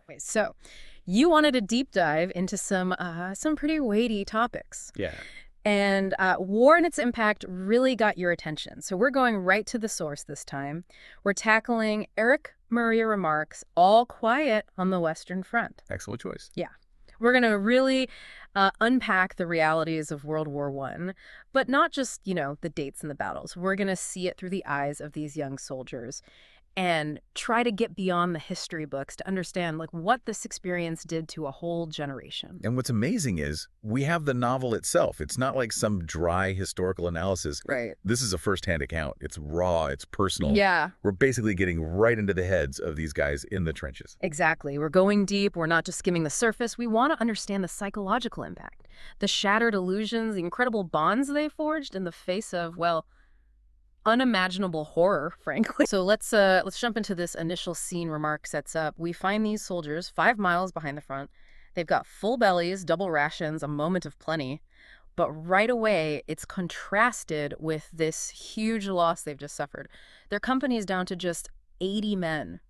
Wait, so you wanted a deep dive into some pretty weighty topics. Yeah. And war and its impact really got your attention. So we're going right to the source this time. We're tackling Erich Maria Remarque's All Quiet on the Western Front. Excellent choice. Yeah. We're going to really unpack the realities of World War I, but not just, the dates and the battles. We're going to see it through the eyes of these young soldiers and try to get beyond the history books to understand what this experience did to a whole generation. And what's amazing is we have the novel itself. It's not like some dry historical analysis. Right. This is a firsthand account. It's raw. It's personal. Yeah. We're basically getting right into the heads of these guys in the trenches. Exactly. We're going deep. We're not just skimming the surface. We want to understand the psychological impact, the shattered illusions, the incredible bonds they forged in the face of, unimaginable horror, frankly. So let's jump into this initial scene Remarque sets up. We find these soldiers 5 miles behind the front. They've got full bellies, double rations, a moment of plenty. But right away, it's contrasted with this huge loss they've just suffered. Their company is down to just 80 men.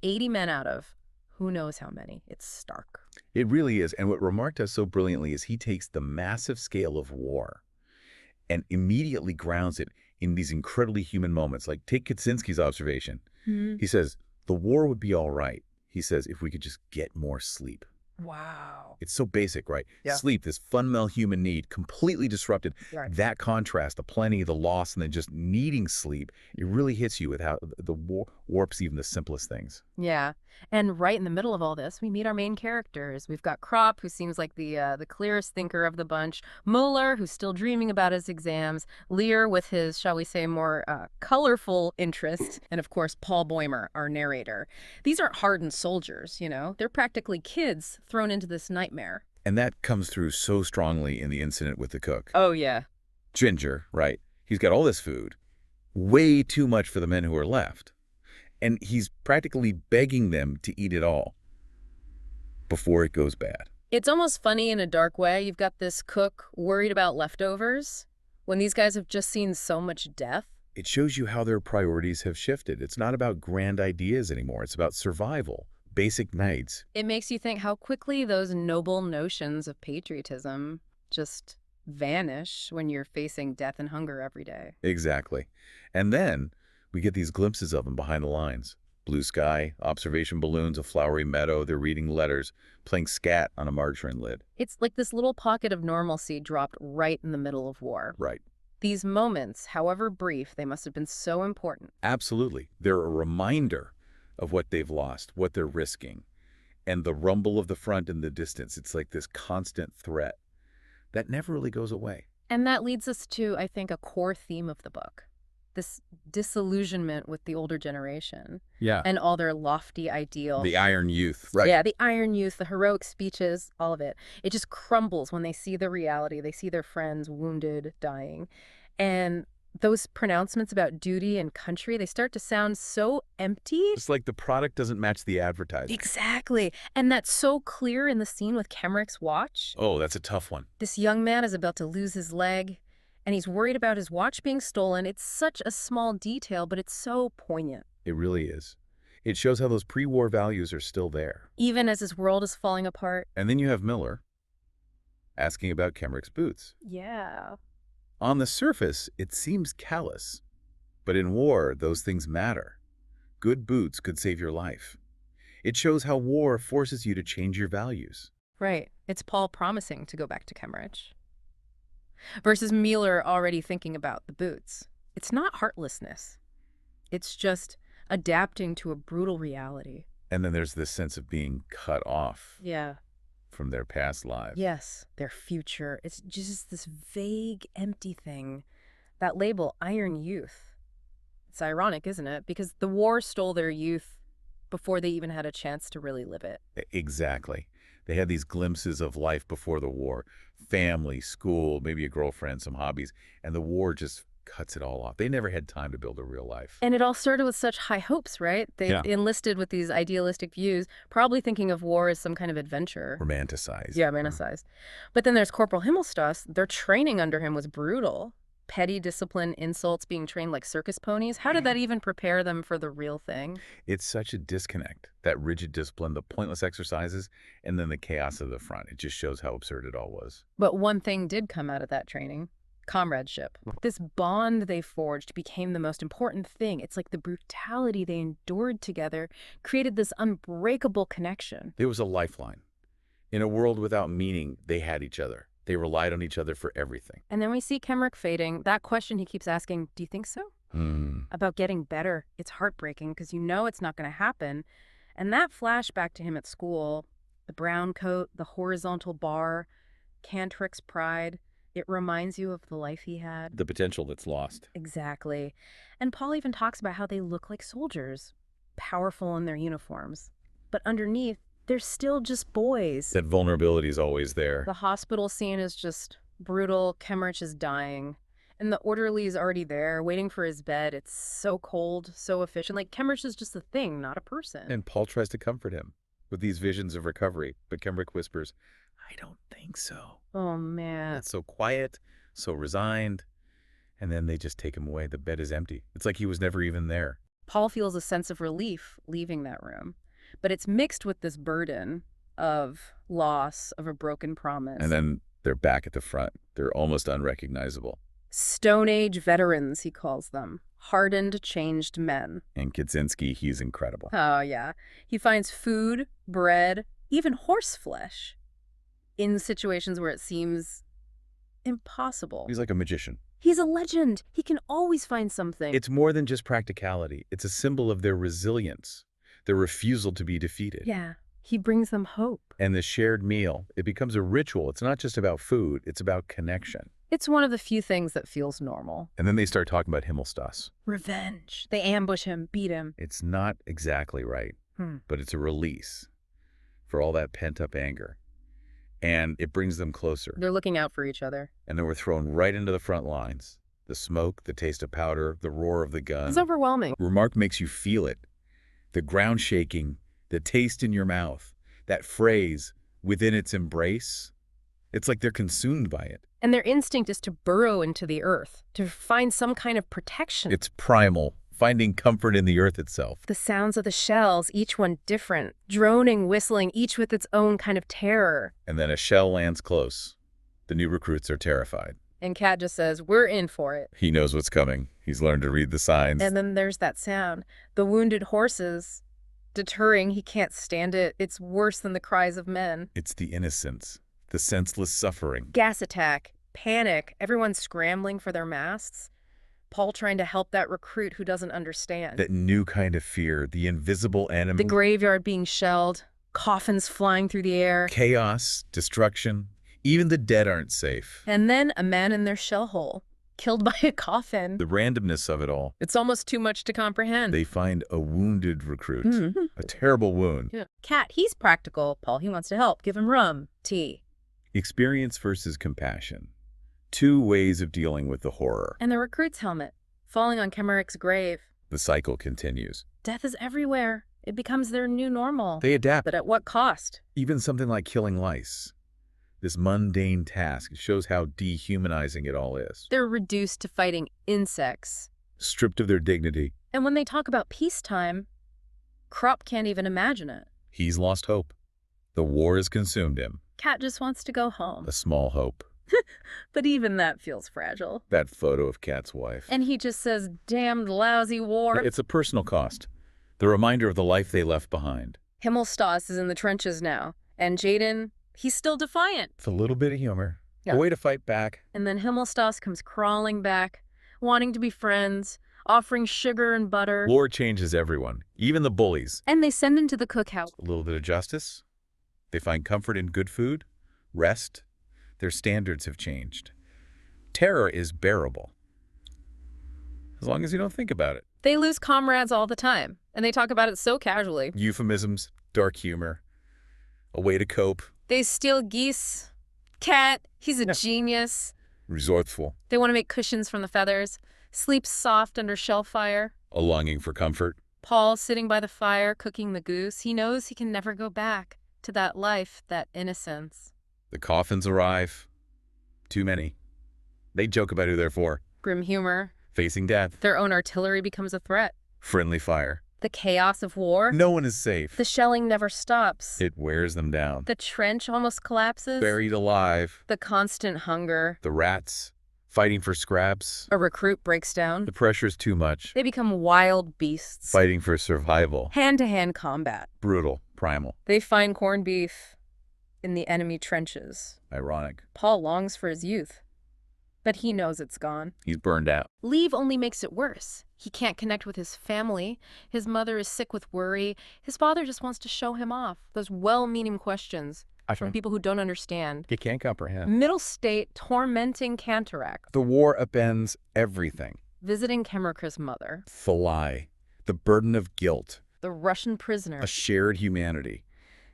80 men out of who knows how many. It's stark. It really is. And what Remarque does so brilliantly is he takes the massive scale of war and immediately grounds it in these incredibly human moments. Like, take Kaczynski's observation. He says, the war would be all right, he says, if we could just get more sleep. Wow. It's so basic, right? Yeah. Sleep, this fundamental human need, completely disrupted. Right. That contrast, the plenty, the loss, and then just needing sleep, it really hits you with how the war warps even the simplest things. Yeah. And right in the middle of all this, we meet our main characters. We've got Kropp, who seems like the clearest thinker of the bunch. Mueller, who's still dreaming about his exams. Lear, with his, shall we say, more colorful interests. And of course, Paul Boehmer, our narrator. These aren't hardened soldiers, They're practically kids thrown into this nightmare. And that comes through so strongly in the incident with the cook. Oh, yeah. Ginger, right? He's got all this food, way too much for the men who are left. And he's practically begging them to eat it all before it goes bad. It's almost funny in a dark way. You've got this cook worried about leftovers when these guys have just seen so much death. It shows you how their priorities have shifted. It's not about grand ideas anymore. It's about survival, basic needs. It makes you think how quickly those noble notions of patriotism just vanish when you're facing death and hunger every day. Exactly. And then we get these glimpses of them behind the lines. Blue sky, observation balloons, a flowery meadow, they're reading letters, playing scat on a margarine lid. It's like this little pocket of normalcy dropped right in the middle of war. Right. These moments, however brief, they must have been so important. Absolutely. They're a reminder of what they've lost, what they're risking. And the rumble of the front in the distance, it's like this constant threat that never really goes away. And that leads us to, I think, a core theme of the book. This disillusionment with the older generation. Yeah. And all their lofty ideals. The Iron Youth. Right. Yeah, the Iron Youth, the heroic speeches, all of it. It just crumbles when they see the reality. They see their friends wounded, dying. And those pronouncements about duty and country, they start to sound so empty. It's like the product doesn't match the advertising. Exactly. And that's so clear in the scene with Kemmerich's watch. Oh, that's a tough one. This young man is about to lose his leg, and he's worried about his watch being stolen. It's such a small detail, but it's so poignant. It really is. It shows how those pre-war values are still there. Even as his world is falling apart. And then you have Miller asking about Kemmerich's boots. Yeah. On the surface, it seems callous. But in war, those things matter. Good boots could save your life. It shows how war forces you to change your values. Right. It's Paul promising to go back to Kemmerich. Versus Mueller already thinking about the boots. It's not heartlessness. It's just adapting to a brutal reality. And then there's this sense of being cut off. Yeah. From their past lives. Yes, their future. It's just this vague, empty thing. That label, Iron Youth. It's ironic, isn't it? Because the war stole their youth before they even had a chance to really live it. Exactly. They had these glimpses of life before the war. Family, school, maybe a girlfriend, some hobbies. And the war just cuts it all off. They never had time to build a real life. And it all started with such high hopes, right? They enlisted with these idealistic views, probably thinking of war as some kind of adventure. Romanticized. Yeah, romanticized. But then there's Corporal Himmelstoss. Their training under him was brutal. petty discipline, insults, being trained like circus ponies. How did that even prepare them for the real thing? It's such a disconnect, that rigid discipline, the pointless exercises, and then the chaos of the front. It just shows how absurd it all was. But one thing did come out of that training: comradeship. This bond they forged became the most important thing. It's like the brutality they endured together created this unbreakable connection. It was a lifeline. In a world without meaning, they had each other. They relied on each other for everything. And then we see Kemrick fading. That question he keeps asking, do you think so? About getting better. It's heartbreaking because you know it's not going to happen. And that flashback to him at school, the brown coat, the horizontal bar, Cantrick's pride, it reminds you of the life he had. The potential that's lost. Exactly. And Paul even talks about how they look like soldiers, powerful in their uniforms. But underneath, they're still just boys. That vulnerability is always there. The hospital scene is just brutal. Kemmerich is dying. And the orderly is already there, waiting for his bed. It's so cold, so efficient. Like, Kemmerich is just a thing, not a person. And Paul tries to comfort him with these visions of recovery. But Kemrick whispers, I don't think so. Oh, man. That's so quiet, so resigned. And then they just take him away. The bed is empty. It's like he was never even there. Paul feels a sense of relief leaving that room. But it's mixed with this burden of loss, of a broken promise. And then they're back at the front. They're almost unrecognizable. Stone Age veterans, he calls them. Hardened, changed men. And Kaczynski, he's incredible. Oh, yeah. He finds food, bread, even horse flesh in situations where it seems impossible. He's like a magician. He's a legend. He can always find something. It's more than just practicality. It's a symbol of their resilience, their refusal to be defeated. Yeah. He brings them hope. And the shared meal, it becomes a ritual. It's not just about food. It's about connection. It's one of the few things that feels normal. And then they start talking about Himmelstas. Revenge. They ambush him, beat him. It's not exactly right, but it's a release for all that pent-up anger. And it brings them closer. They're looking out for each other. And then we're thrown right into the front lines. The smoke, the taste of powder, the roar of the gun. It's overwhelming. Remarque makes you feel it. The ground shaking, the taste in your mouth, that phrase, within its embrace. It's like they're consumed by it. And their instinct is to burrow into the earth, to find some kind of protection. It's primal, finding comfort in the earth itself. The sounds of the shells, each one different, droning, whistling, each with its own kind of terror. And then a shell lands close. The new recruits are terrified. And Kat just says, we're in for it. He knows what's coming. He's learned to read the signs. And then there's that sound. The wounded horses. Deterring, he can't stand it. It's worse than the cries of men. It's the innocence, the senseless suffering. Gas attack, panic, everyone scrambling for their masks. Paul trying to help that recruit who doesn't understand. That new kind of fear, the invisible enemy. The graveyard being shelled, coffins flying through the air. Chaos, destruction. Even the dead aren't safe. And then a man in their shell hole, killed by a coffin. The randomness of it all. It's almost too much to comprehend. They find a wounded recruit. A terrible wound. Yeah. Cat, he's practical. Paul, he wants to help. Give him rum, tea. Experience versus compassion. Two ways of dealing with the horror. And the recruit's helmet, falling on Kemmerich's grave. The cycle continues. Death is everywhere. It becomes their new normal. They adapt. But at what cost? Even something like killing lice. This mundane task shows how dehumanizing it all is. They're reduced to fighting insects. Stripped of their dignity. And when they talk about peacetime, Krupp can't even imagine it. He's lost hope. The war has consumed him. Cat just wants to go home. A small hope. But even that feels fragile. That photo of Kat's wife. And he just says, damned lousy war. It's a personal cost. The reminder of the life they left behind. Himmelstas is in the trenches now. And Jaden, he's still defiant. It's a little bit of humor. Yeah. A way to fight back. And then Himmelstas comes crawling back, wanting to be friends, offering sugar and butter. War changes everyone, even the bullies. And they send him to the cookhouse. A little bit of justice. They find comfort in good food, rest. Their standards have changed. Terror is bearable. As long as you don't think about it. They lose comrades all the time, and they talk about it so casually. Euphemisms, dark humor, a way to cope. They steal geese. Cat, he's a genius. Resourceful. They want to make cushions from the feathers. Sleep soft under shell fire. A longing for comfort. Paul sitting by the fire, cooking the goose. He knows he can never go back to that life, that innocence. The coffins arrive. Too many. They joke about who they're for. Grim humor. Facing death. Their own artillery becomes a threat. Friendly fire. The chaos of war. No one is safe. The shelling never stops. It wears them down. The trench almost collapses. Buried alive. The constant hunger. The rats. Fighting for scraps. A recruit breaks down. The pressure's too much. They become wild beasts. Fighting for survival. Hand-to-hand combat. Brutal. Primal. They find corned beef in the enemy trenches. Ironic. Paul longs for his youth, but he knows it's gone. He's burned out. Leave only makes it worse. He can't connect with his family. His mother is sick with worry. His father just wants to show him off. Those well-meaning questions from people who don't understand. He can't comprehend. Middle state tormenting cataract. The war upends everything. Visiting Kemerkra's mother. The lie. The burden of guilt. The Russian prisoner. A shared humanity.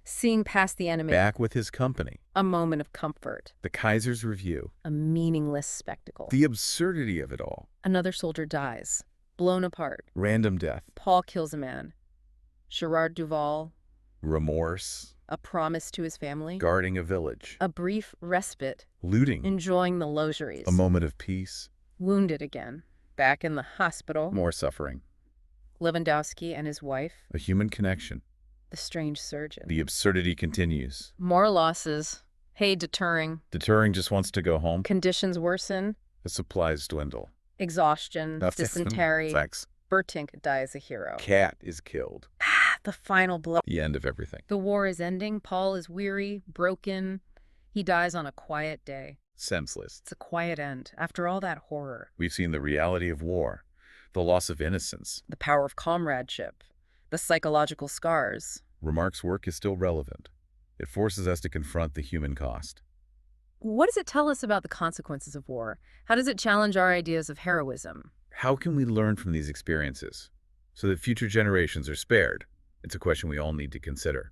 Seeing past the enemy. Back with his company. A moment of comfort. The Kaiser's review. A meaningless spectacle. The absurdity of it all. Another soldier dies. Blown apart. Random death. Paul kills a man. Gerard Duval. Remorse. A promise to his family. Guarding a village. A brief respite. Looting. Enjoying the luxuries. A moment of peace. Wounded again. Back in the hospital. More suffering. Lewandowski and his wife. A human connection. The strange surgeon. The absurdity continues. More losses. Hay deterring. Deterring just wants to go home. Conditions worsen. The supplies dwindle. Exhaustion. Dysentery. Facts. Bertink dies a hero. Cat is killed. The final blow. The end of everything. The war is ending. Paul is weary, broken. He dies on a quiet day. Senseless. It's a quiet end. After all that horror. We've seen the reality of war. The loss of innocence. The power of comradeship. The psychological scars. Remarque's work is still relevant. It forces us to confront the human cost. What does it tell us about the consequences of war? How does it challenge our ideas of heroism? How can we learn from these experiences so that future generations are spared? It's a question we all need to consider.